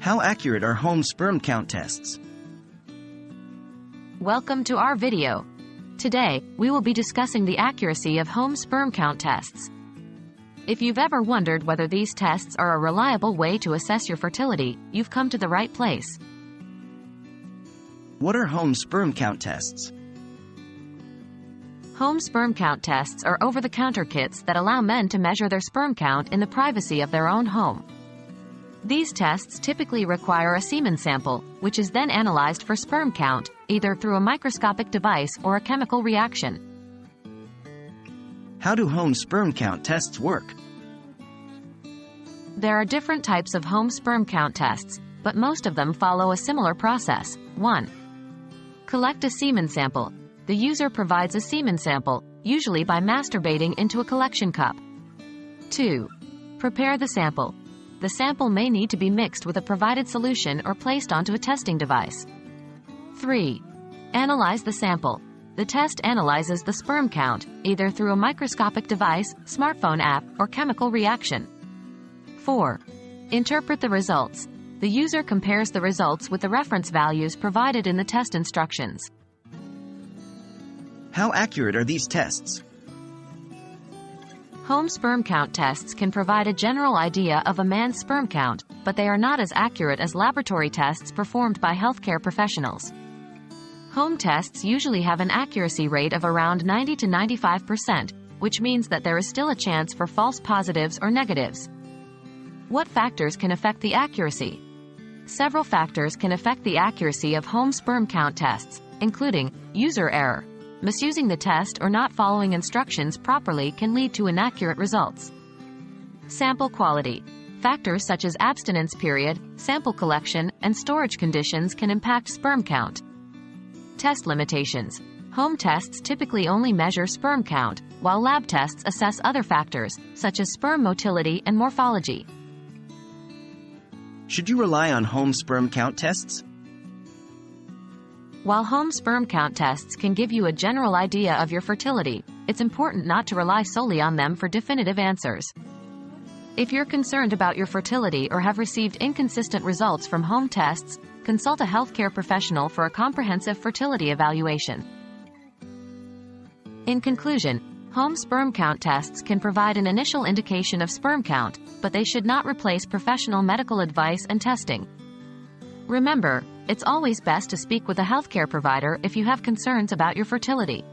How accurate are home sperm count tests? Welcome to our video. Today, we will be discussing the accuracy of home sperm count tests. If you've ever wondered whether these tests are a reliable way to assess your fertility, you've come to the right place. What are home sperm count tests? Home sperm count tests are over-the-counter kits that allow men to measure their sperm count in the privacy of their own home. These tests typically require a semen sample, which is then analyzed for sperm count, either through a microscopic device or a chemical reaction. How do home sperm count tests work? There are different types of home sperm count tests, but most of them follow a similar process. 1. Collect a semen sample. The user provides a semen sample, usually by masturbating into a collection cup. 2. Prepare the sample. The sample may need to be mixed with a provided solution or placed onto a testing device. 3. Analyze the sample. The test analyzes the sperm count, either through a microscopic device, smartphone app, or chemical reaction. 4. Interpret the results. The user compares the results with the reference values provided in the test instructions. How accurate are these tests? Home sperm count tests can provide a general idea of a man's sperm count, but they are not as accurate as laboratory tests performed by healthcare professionals. Home tests usually have an accuracy rate of around 90 to 95%, which means that there is still a chance for false positives or negatives. What factors can affect the accuracy? Several factors can affect the accuracy of home sperm count tests, including user error. Misusing the test or not following instructions properly can lead to inaccurate results. Sample quality. Factors such as abstinence period, sample collection, and storage conditions can impact sperm count. Test limitations. Home tests typically only measure sperm count, while lab tests assess other factors, such as sperm motility and morphology. Should you rely on home sperm count tests? While home sperm count tests can give you a general idea of your fertility, it's important not to rely solely on them for definitive answers. If you're concerned about your fertility or have received inconsistent results from home tests, consult a healthcare professional for a comprehensive fertility evaluation. In conclusion, home sperm count tests can provide an initial indication of sperm count, but they should not replace professional medical advice and testing. Remember, it's always best to speak with a healthcare provider if you have concerns about your fertility.